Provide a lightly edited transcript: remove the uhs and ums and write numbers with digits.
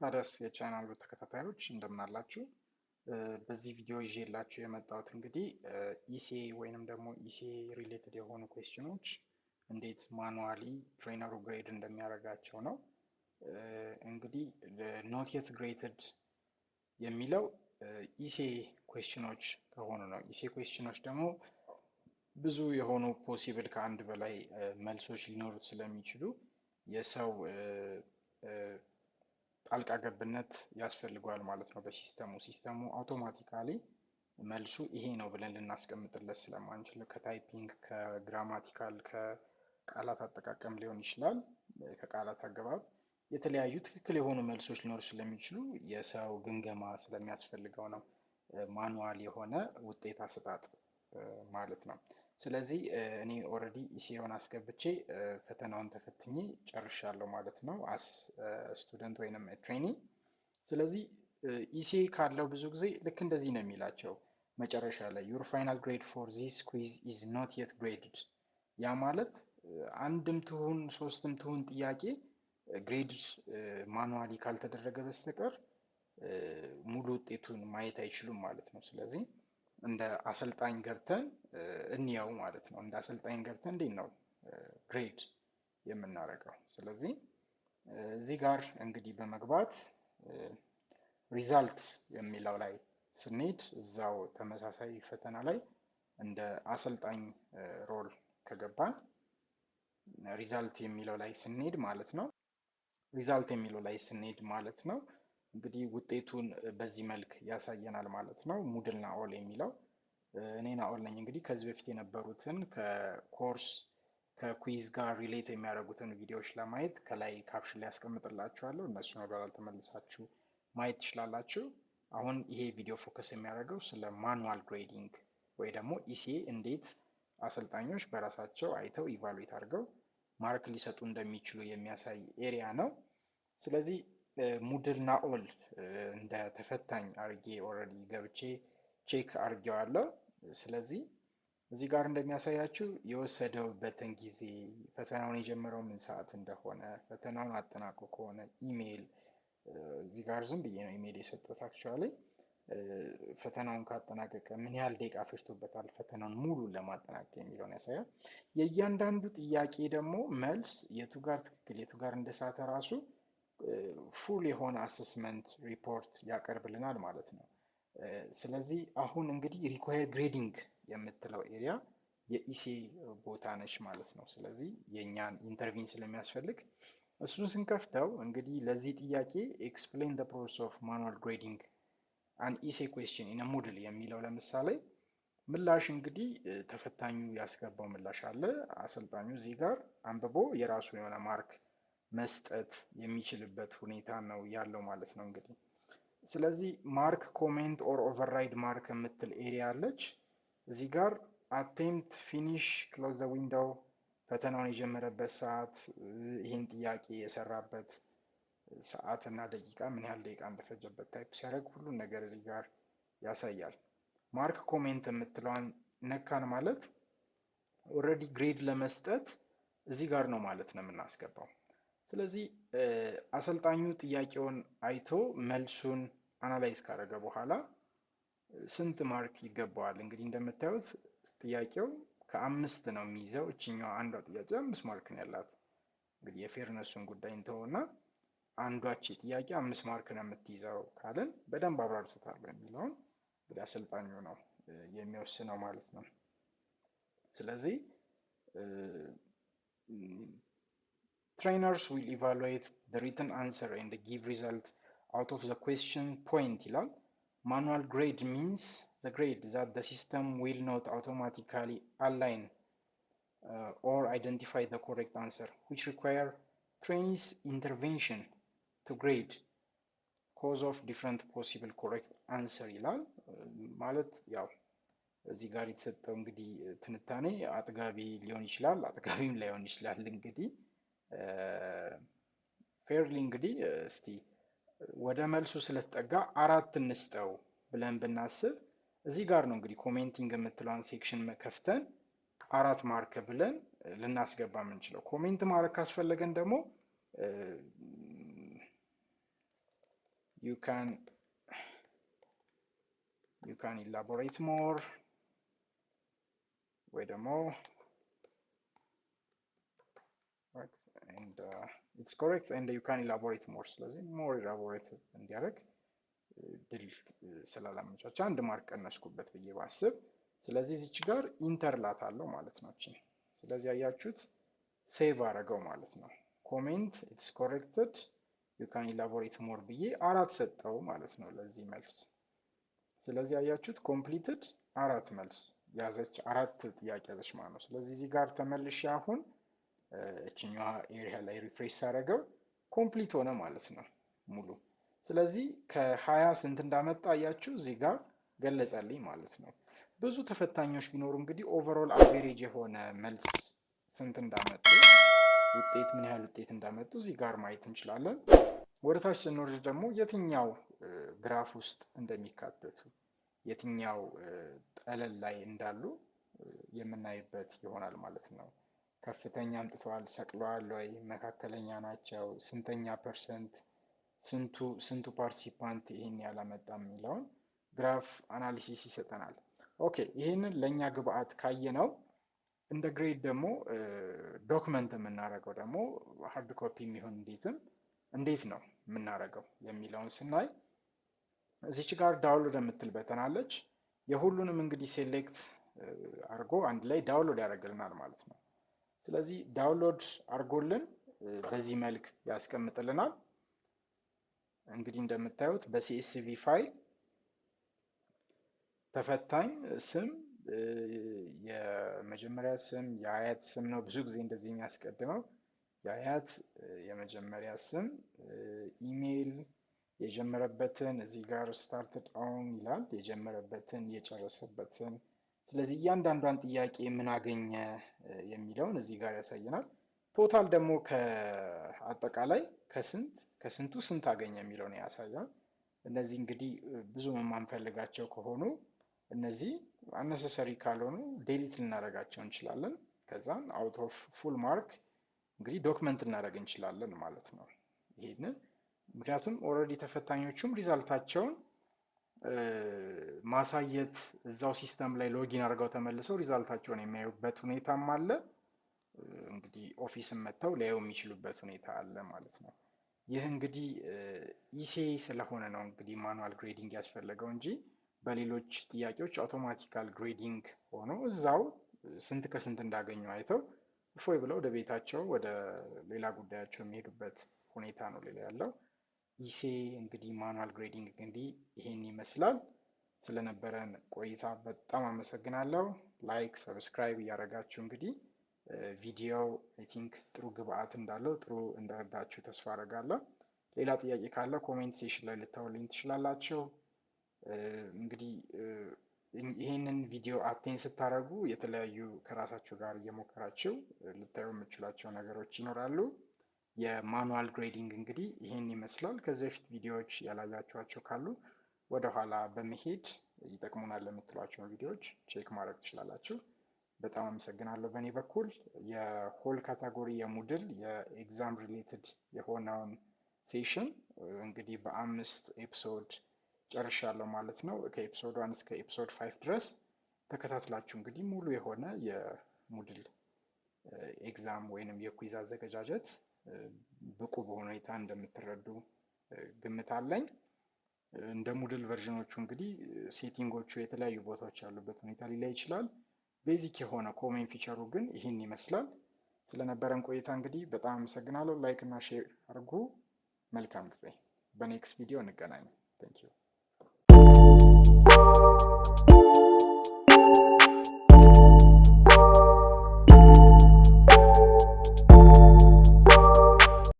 ታዲያስ የቻናሉ ተከታታዮች እንደምን አላችሁ? በዚህ ቪዲዮ ይዤላችሁ የመጣሁት እንግዲህ ኢሲኤ ወይንም ደግሞ ኢሲኤ ሪሌትድ የሆኑ ኩዌስችኖች እንዴት ማኑዋሊ ትሬነሩ ግሬድ እንደሚያደርጋቸው ነው። እንግዲህ ኖት የት ግሬትድ የሚለው ኢሲኤ ኩዌስችኖች ከሆኑ ነው። ኢሲኤ ኩዌስችኖች ደግሞ ብዙ የሆኑ ፖሲብል ከአንድ በላይ መልሶች ሊኖሩት ስለሚችሉ የሰው ጣልቃ ገብነት ያስፈልገዋል ማለት ነው። ሲስተሙ አውቶማቲካሊ መልሱ ይሄ ነው ብለን ልናስቀምጥለት ስለማንችል ከታይፒንግ ከግራማቲካል ከቃላት አጠቃቀም ሊሆን ይችላል። ከቃላት አገባብ የተለያዩ ትክክል የሆኑ መልሶች ሊኖሩ ስለሚችሉ የሰው ግምገማ ስለሚያስፈልገው ነው ማኑዋል የሆነ ውጤት አሰጣጥ ማለት ነው። ስለዚህ እኔ ኦልሬዲ ኢሲኤውን አስገብቼ ፈተናውን ተፈትኜ ጨርሻለሁ ማለት ነው አስ ስቱደንት ወይንም ትሬኒ። ስለዚህ ኢሲኤ ካለው ብዙ ጊዜ ልክ እንደዚህ ነው የሚላቸው መጨረሻ ላይ ዩር ፋይናል ግሬድ ፎር ዚስ ኩዊዝ ኢዝ ኖት የት ግሬድድ። ያ ማለት አንድም ትሁን ሶስትም ትሁን ጥያቄ ግሬድ ማኑዋሊ ካልተደረገ በስተቀር ሙሉ ውጤቱን ማየት አይችሉም ማለት ነው። ስለዚህ እንደ አሰልጣኝ ገብተን እንየው ማለት ነው። እንደ አሰልጣኝ ገብተን እንዴት ነው ግሬድ የምናደርገው? ስለዚህ እዚህ ጋር እንግዲህ በመግባት ሪዛልት የሚለው ላይ ስንሄድ እዛው ተመሳሳይ ፈተና ላይ እንደ አሰልጣኝ ሮል ከገባን ሪዛልት የሚለው ላይ ስንሄድ ማለት ነው እንግዲህ ውጤቱን በዚህ መልክ ያሳየናል ማለት ነው። ሙድል ናኦል የሚለው እኔ ናኦል ነኝ። እንግዲህ ከዚህ በፊት የነበሩትን ከኮርስ ከኩዊዝ ጋር ሪሌት የሚያደርጉትን ቪዲዮዎች ለማየት ከላይ ካፕሽን ላይ ያስቀምጥላችኋለሁ። እነሱን ወደኋላ ተመልሳችሁ ማየት ትችላላችሁ። አሁን ይሄ ቪዲዮ ፎከስ የሚያደርገው ስለ ማኑዋል ግሬዲንግ ወይ ደግሞ ኢሲኤ እንዴት አሰልጣኞች በራሳቸው አይተው ኢቫሉዌት አድርገው ማርክ ሊሰጡ እንደሚችሉ የሚያሳይ ኤሪያ ነው። ስለዚህ ሙድል ናኦል እንደ ተፈታኝ አርጌ ኦልሬዲ ገብቼ ቼክ አርጌዋለሁ። ስለዚህ እዚህ ጋር እንደሚያሳያችሁ የወሰደውበትን ጊዜ፣ ፈተናውን የጀመረው ምን ሰዓት እንደሆነ፣ ፈተናውን አጠናቆ ከሆነ ኢሜይል፣ እዚህ ጋር ዝም ብዬ ነው ኢሜይል የሰጠሁት አክቹዋሊ። ፈተናውን ካጠናቀቀ ምን ያህል ደቂቃ ፈጅቶበታል ፈተናውን ሙሉ ለማጠናቀቅ የሚለውን ያሳያል። የእያንዳንዱ ጥያቄ ደግሞ መልስ የቱ ጋር ትክክል የቱ ጋር እንደሳተ ራሱ ፉል የሆነ አሰስመንት ሪፖርት ያቀርብልናል ማለት ነው። ስለዚህ አሁን እንግዲህ ሪኳየር ግሬዲንግ የምትለው ኤሪያ የኢሲኤ ቦታ ነች ማለት ነው። ስለዚህ የእኛን ኢንተርቪን ስለሚያስፈልግ እሱን ስንከፍተው እንግዲህ ለዚህ ጥያቄ ኤክስፕሌን ዘ ፕሮሰስ ኦፍ ማኑዋል ግሬዲንግ አን ኢሲኤ ኩዌስችን ኢን ሙድል የሚለው ለምሳሌ ምላሽ እንግዲህ ተፈታኙ ያስገባው ምላሽ አለ። አሰልጣኙ እዚህ ጋር አንብቦ የራሱ የሆነ ማርክ መስጠት የሚችልበት ሁኔታ ነው ያለው ማለት ነው እንግዲህ። ስለዚህ ማርክ ኮሜንት ኦር ኦቨርራይድ ማርክ የምትል ኤሪያ አለች። እዚህ ጋር አቴምፕት ፊኒሽ ክሎዝ ዘ ዊንዶው፣ ፈተናውን የጀመረበት ሰዓት፣ ይህን ጥያቄ የሰራበት ሰዓት እና ደቂቃ ምን ያህል ደቂቃ እንደፈጀበት ታይፕ ሲያደርግ ሁሉን ነገር እዚህ ጋር ያሳያል። ማርክ ኮሜንት የምትለዋን ነካን ማለት ኦልሬዲ ግሬድ ለመስጠት እዚህ ጋር ነው ማለት ነው የምናስገባው። ስለዚህ አሰልጣኙ ጥያቄውን አይቶ መልሱን አናላይዝ ካደረገ በኋላ ስንት ማርክ ይገባዋል? እንግዲህ እንደምታዩት ጥያቄው ከ5 ነው የሚይዘው። እችኛዋ አንዷ ጥያቄ 5 ማርክ ነው ያላት። እንግዲህ የፌርነሱን ጉዳይ እንተውና አንዷች ጥያቄ 5 ማርክ ነው የምትይዘው ካልን በደንብ አብራርቶታል የሚለውን እንግዲህ አሰልጣኙ ነው የሚወስነው ማለት ነው። ስለዚህ trainers will evaluate the written answer and give result out of the question point ይላል። Manual grade means the grade that the system will not automatically align or identify the correct answer, which require trainees intervention to grade cause of different possible correct answer ይላል። ማለት ያው እዚህ ጋር የተሰጠው እንግዲህ ትንታኔ አጥጋቢ ሊሆን ይችላል፣ አጥጋቢም ላይሆን ይችላል። እንግዲህ ፌርሊ እንግዲህ እስቲ ወደ መልሱ ስለተጠጋ 4 እንስጠው ብለን ብናስብ እዚህ ጋር ነው እንግዲህ ኮሜንቲንግ የምትለውን ሴክሽን ከፍተን 4 ማርክ ብለን ልናስገባ የምንችለው። ኮሜንት ማድረግ ካስፈለገን ደግሞ you can elaborate more ወይ ደግሞ and it's correct and you can elaborate more ስለዚህ more elaborate እንዲያደርግ ድል ስላላመቻቸ አንድ ማርክ ቀነስኩበት ብዬ ባስብ ስለዚህ እዚች ጋር ኢንተር ላታለው ማለት ነው እቺ ስለዚህ አያችሁት ሴቭ አረገው ማለት ነው ኮሜንት it's corrected you can elaborate more ብዬ አራት ሰጠው ማለት ነው ለዚህ መልስ ስለዚህ አያችሁት completed አራት መልስ ያዘች አራት ጥያቄ ያዘች ማለት ነው ስለዚህ እዚህ ጋር ተመልሼ አሁን እቺኛዋ ኤሪያ ላይ ሪፍሬሽ አረገው ኮምፕሊት ሆነ ማለት ነው ሙሉ ስለዚህ ከ20 ስንት እንዳመጣ አያችሁ እዚህ ጋር ገለጸልኝ ማለት ነው ብዙ ተፈታኞች ቢኖሩ እንግዲህ ኦቨርኦል አቨሬጅ የሆነ መልስ ስንት እንዳመጡ ውጤት ምን ያህል ውጤት እንዳመጡ እዚህ ጋር ማየት እንችላለን ወደታች ስንወርድ ደግሞ የትኛው ግራፍ ውስጥ እንደሚካተቱ የትኛው ጠለል ላይ እንዳሉ የምናይበት ይሆናል ማለት ነው ከፍተኛ አምጥተዋል ሰቅለዋል ወይ መካከለኛ ናቸው ስንተኛ ፐርሰንት ስንቱ ፓርቲሲፓንት ይሄን ያላመጣም የሚለውን ግራፍ አናሊሲስ ይሰጠናል ኦኬ ይሄንን ለኛ ግብአት ካየነው እንደ ግሬድ ደግሞ ዶክመንት የምናረጋው ደግሞ ሃርድ ኮፒ የሚሆን እንዴት ነው የምናረጋው የሚለውን ስናይ እዚች ጋር ዳውንሎድ የምትል በተን አለች የሁሉንም እንግዲህ ሴሌክት አርጎ አንድ ላይ ዳውንሎድ ያደርግልናል ማለት ነው ስለዚህ ዳውንሎድ አርጎልን በዚህ መልክ ያስቀምጥልናል እንግዲህ እንደምታዩት በሲኤስቪ ፋይል ተፈታኝ ስም የመጀመሪያ ስም የአያት ስም ነው ብዙ ጊዜ እንደዚህ የሚያስቀድመው የአያት የመጀመሪያ ስም ኢሜል የጀመረበትን እዚህ ጋር started on ይላል የጀመረበትን የጨረሰበትን ስለዚህ እያንዳንዷን ጥያቄ ምን አገኘ የሚለውን እዚህ ጋር ያሳየናል ቶታል ደግሞ ከአጠቃላይ ከስንቱ ስንት አገኘ የሚለውን ያሳያል እነዚህ እንግዲህ ብዙ የማንፈልጋቸው ከሆኑ እነዚህ unnecessary ካልሆኑ ዴሊት ልናደርጋቸው እንችላለን ከዛን out of full mark እንግዲህ ዶክመንት እናደርግ እንችላለን ማለት ነው ይሄንን ምክንያቱም ኦሬዲ ተፈታኞቹም ሪዛልታቸውን ማሳየት እዛው ሲስተም ላይ ሎጊን አድርገው ተመልሰው ሪዛልታቸውን የሚያዩበት ሁኔታም አለ እንግዲህ ኦፊስም መተው ሊያዩ የሚችሉበት ሁኔታ አለ ማለት ነው ይህ እንግዲህ ኢሴ ስለሆነ ነው እንግዲህ ማኑዋል ግሬዲንግ ያስፈልገው እንጂ በሌሎች ጥያቄዎች አውቶማቲካል ግሬዲንግ ሆኖ እዛው ስንት ከስንት እንዳገኙ አይተው እፎይ ብለው ወደ ቤታቸው ወደ ሌላ ጉዳያቸው የሚሄዱበት ሁኔታ ነው ሌላ ያለው ኢሴ እንግዲህ ማኑዋል ግሬዲንግ እንግዲህ ይሄን ይመስላል ስለነበረን ቆይታ በጣም አመሰግናለሁ ላይክ ሰብስክራይብ ያደረጋችሁ እንግዲህ ቪዲዮው አይ ቲንክ ጥሩ ግብአት እንዳለው ጥሩ እንደረዳችሁ ተስፋ አደርጋለሁ ሌላ ጥያቄ ካለ ኮሜንት ሴክሽን ላይ ልታውልኝ ትችላላችሁ እንግዲህ ይሄንን ቪዲዮ አቴን ስታደርጉ የተለያዩ ከራሳችሁ ጋር እየሞከራችሁ ልታዩ የምትችሏቸው ነገሮች ይኖራሉ የማኑዋል ግሬዲንግ እንግዲህ ይሄን ይመስላል ከዚህ በፊት ቪዲዮዎች ያላያችኋቸው ካሉ ወደ ኋላ በመሄድ ይጠቅሙናል ለምትሏቸው ቪዲዮዎች ቼክ ማድረግ ትችላላችሁ በጣም አመሰግናለሁ በእኔ በኩል የሆል ካታጎሪ የሙድል የኤግዛም ሪሌትድ የሆነውን ሴሽን እንግዲህ በአምስት ኤፒሶድ ጨርሻለሁ ማለት ነው ከኤፒሶድ 1 እስከ ኤፒሶድ 5 ድረስ ተከታትላችሁ እንግዲህ ሙሉ የሆነ የሙድል ኤግዛም ወይንም የኩዊዝ አዘገጃጀት ብቁ በሆነ ሁኔታ እንደምትረዱ ግምት አለኝ እንደ ሙድል ቨርዥኖቹ እንግዲህ ሴቲንጎቹ የተለያዩ ቦታዎች ያሉበት ሁኔታ ሊለይ ይችላል ቤዚክ የሆነ ኮመን ፊቸሩ ግን ይህን ይመስላል ስለነበረን ቆይታ እንግዲህ በጣም አመሰግናለሁ ላይክ እና ሼር አድርጉ መልካም ጊዜ በኔክስት ቪዲዮ እንገናኝ Thank you.